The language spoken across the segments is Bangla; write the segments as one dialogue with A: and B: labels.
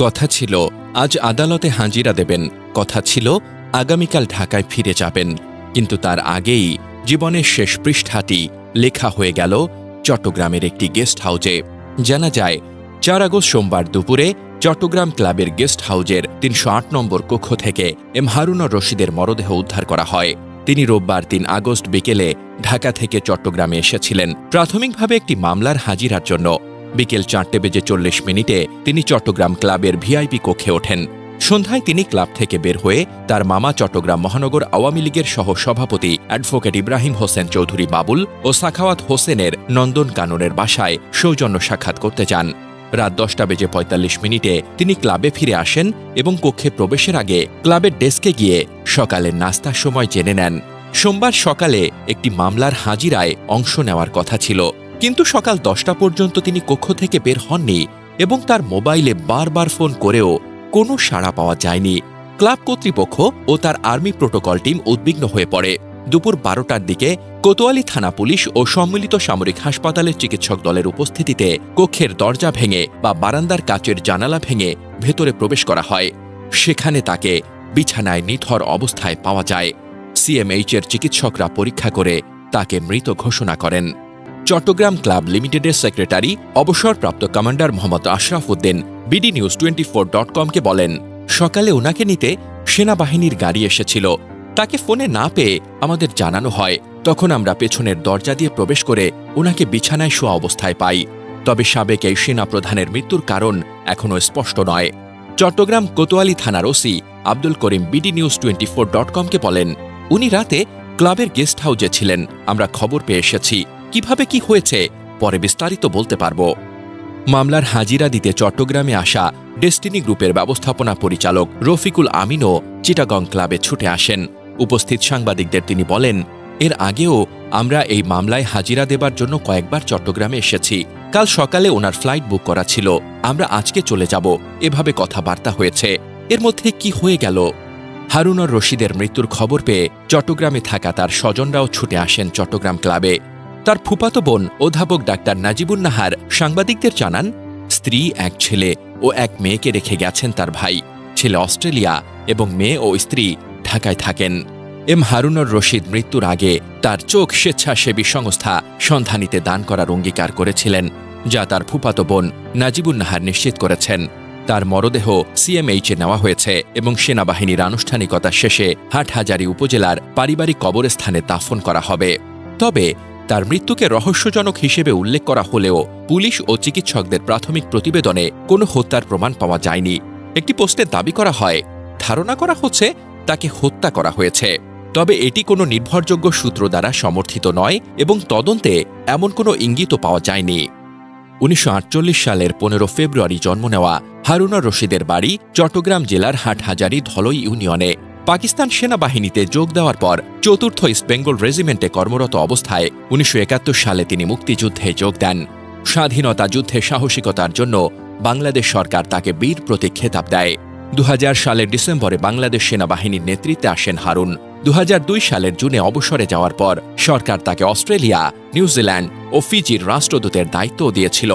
A: কথা ছিল আজ আদালতে হাজিরা দেবেন, কথা ছিল আগামীকাল ঢাকায় ফিরে যাবেন, কিন্তু তার আগেই জীবনের শেষ পৃষ্ঠাটি লেখা হয়ে গেল চট্টগ্রামের একটি গেস্ট হাউজে। জানা যায় ৪ আগস্ট সোমবার দুপুরে চট্টগ্রাম ক্লাবের গেস্ট হাউজের ৩০৮ নম্বর কক্ষ থেকে এম হারুনুর রশিদের মরদেহ উদ্ধার করা হয়। তিনি রোববার ৩ আগস্ট বিকেলে ঢাকা থেকে চট্টগ্রামে এসেছিলেন প্রাথমিকভাবে একটি মামলার হাজিরার জন্য। বিকেল ৪:৪০ তিনি চট্টগ্রাম ক্লাবের ভিআইপি কক্ষে ওঠেন। সন্ধ্যায় তিনি ক্লাব থেকে বের হয়ে তার মামা চট্টগ্রাম মহানগর আওয়ামী লীগের সহ সভাপতি অ্যাডভোকেট ইব্রাহিম হোসেন চৌধুরী বাবুল ও সাখাওয়াত হোসেনের নন্দনকাননের বাসায় সৌজন্য সাক্ষাৎ করতে যান। রাত ১০:৪৫ তিনি ক্লাবে ফিরে আসেন এবং কক্ষে প্রবেশের আগে ক্লাবের ডেস্কে গিয়ে সকালের নাস্তার সময় জেনে নেন সোমবার সকালে একটি মামলার হাজিরায় অংশ নেওয়ার কথা ছিল, কিন্তু সকাল ১০টা পর্যন্ত তিনি কক্ষ থেকে বের হননি এবং তার মোবাইলে বারবার ফোন করেও কোনো সাড়া পাওয়া যায়নি। ক্লাব কর্তৃপক্ষ ও তার আর্মি প্রোটোকল টিম উদ্বিগ্ন হয়ে পড়ে। দুপুর ১২টার দিকে কোতোয়ালি থানা পুলিশ ও সম্মিলিত সামরিক হাসপাতালের চিকিৎসক দলের উপস্থিতিতে কক্ষের দরজা ভেঙে বা বারান্দার কাচের জানালা ভেঙে ভেতরে প্রবেশ করা হয়। সেখানে তাকে বিছানায় নিথর অবস্থায় পাওয়া যায়। সিএমএইচের চিকিৎসকরা পরীক্ষা করে তাকে মৃত ঘোষণা করেন। চট্টগ্রাম ক্লাব লিমিটেডের সেক্রেটারি অবসরপ্রাপ্ত কমান্ডার মোহাম্মদ আশরাফ উদ্দিন BDnews24.com-কে বলেন, সকালে ওনাকে নিতে সেনাবাহিনীর গাড়ি এসেছিল। তাকে ফোনে না পেয়ে আমাদের জানানো হয়, তখন আমরা পেছনের দরজা দিয়ে প্রবেশ করে ওনাকে বিছানায় শোয়া অবস্থায় পাই। তবে সাবেক এই সেনাপ্রধানের মৃত্যুর কারণ এখনও স্পষ্ট নয়। চট্টগ্রাম কোতোয়ালি থানার ওসি আব্দুল করিম BDnews24.com-কে বলেন, উনি রাতে ক্লাবের গেস্ট হাউজে ছিলেন। আমরা খবর পেয়ে এসেছি। কিভাবে কি হয়েছে পরে বিস্তারিত বলতে পারব। মামলার হাজিরা দিতে চট্টগ্রামে আসা ডেস্টিনি গ্রুপের ব্যবস্থাপনা পরিচালক রফিকুল আমিনও চিটাগং ক্লাবে ছুটে আসেন। উপস্থিত সাংবাদিকদের তিনি বলেন, এর আগেও আমরা এই মামলায় হাজিরা দেবার জন্য কয়েকবার চট্টগ্রামে এসেছি। কাল সকালে ওনার ফ্লাইট বুক করা ছিল, আমরা আজকে চলে যাব, এভাবে কথাবার্তা হয়েছে। এর মধ্যে কি হয়ে গেল? হারুনুর রশিদের মৃত্যুর খবর পেয়ে চট্টগ্রামে থাকা তার স্বজনরাও ছুটে আসেন চট্টগ্রাম ক্লাবে। তার ফুফাতো বোন অধ্যাপক ডাক্তার নাজিবুন নাহার সাংবাদিকদের জানান, স্ত্রী, এক ছেলে ও এক মেয়েকে রেখে গেছেন তার ভাই। ছেলে অস্ট্রেলিয়া এবং মেয়ে ও স্ত্রী ঢাকায় থাকেন। এম হারুনুর রশিদ মৃত্যুর আগে তার চোখ স্বেচ্ছাসেবী সংস্থা সন্ধানীতে দান করার অঙ্গীকার করেছিলেন, যা তার ফুফাতো বোন নাজিবুন নাহার নিশ্চিত করেছেন। তার মরদেহ সিএমএইচে নেওয়া হয়েছে এবং সেনাবাহিনীর আনুষ্ঠানিকতা শেষে হাটহাজারী উপজেলার পারিবারিক কবরস্থানে দাফন করা হবে। তবে তার মৃত্যুকে রহস্যজনক হিসেবে উল্লেখ করা হলেও পুলিশ ও চিকিৎসকদের প্রাথমিক প্রতিবেদনে কোনো হত্যার প্রমাণ পাওয়া যায়নি। একটি পোস্টে দাবি করা হয়, ধারণা করা হচ্ছে তাকে হত্যা করা হয়েছে, তবে এটি কোনো নির্ভরযোগ্য সূত্র দ্বারা সমর্থিত নয় এবং তদন্তে এমন কোনো ইঙ্গিতও পাওয়া যায়নি। ১৯৪৮ সালের ১৫ ফেব্রুয়ারি জন্ম নেওয়া হারুনুর রশিদের বাড়ি চট্টগ্রাম জেলার হাটহাজারী ধলই ইউনিয়নে। পাকিস্তান সেনাবাহিনীতে যোগ দেওয়ার পর ৪র্থ ইস্ট বেঙ্গল রেজিমেন্টে কর্মরত অবস্থায় ১৯৭১ সালে তিনি মুক্তিযুদ্ধে যোগ দেন। স্বাধীনতা যুদ্ধে সাহসিকতার জন্য বাংলাদেশ সরকার তাকে বীর প্রতীক খেতাব দেয়। ২০০০ সালের ডিসেম্বরে বাংলাদেশ সেনাবাহিনীর নেতৃত্বে আসেন হারুন। ২০০২ সালের জুনে অবসরে যাওয়ার পর সরকার তাকে অস্ট্রেলিয়া, নিউজিল্যান্ড ও ফিজির রাষ্ট্রদূতের দায়িত্বও দিয়েছিল।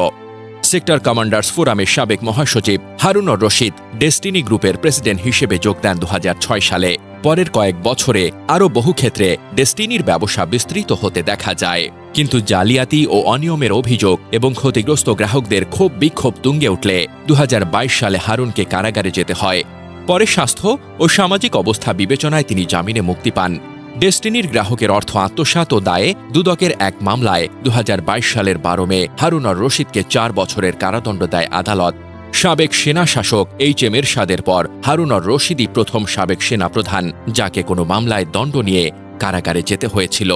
A: সেক্টর কমান্ডার্স ফোরামের সাবেক মহাসচিব হারুনুর রশিদ ডেস্টিনি গ্রুপের প্রেসিডেন্ট হিসেবে যোগ দেন ২০০৬ সালে। পরের কয়েক বছরে আরও বহু ক্ষেত্রে ডেস্টিনির ব্যবসা বিস্তৃত হতে দেখা যায়, কিন্তু জালিয়াতি ও অনিয়মের অভিযোগ এবং ক্ষতিগ্রস্ত গ্রাহকদের ক্ষোভ বিক্ষোভ তুঙ্গে উঠলে ২০২২ সালে হারুনকে কারাগারে যেতে হয়। পরে স্বাস্থ্য ও সামাজিক অবস্থা বিবেচনায় তিনি জামিনে মুক্তি পান। ডেস্টিনির গ্রাহকের অর্থ আত্মসাৎ ও দায়ে দুদকের এক মামলায় ২০২২ সালের ১২ মে হারুনুর রশিদকে ৪ বছরের কারাদণ্ড দেয় আদালত। সাবেক সেনা শাসক HM এরশাদের পর হারুনুর রশিদই প্রথম সাবেক সেনাপ্রধান যাকে কোনো মামলায় দণ্ড নিয়ে কারাগারে যেতে হয়েছিল।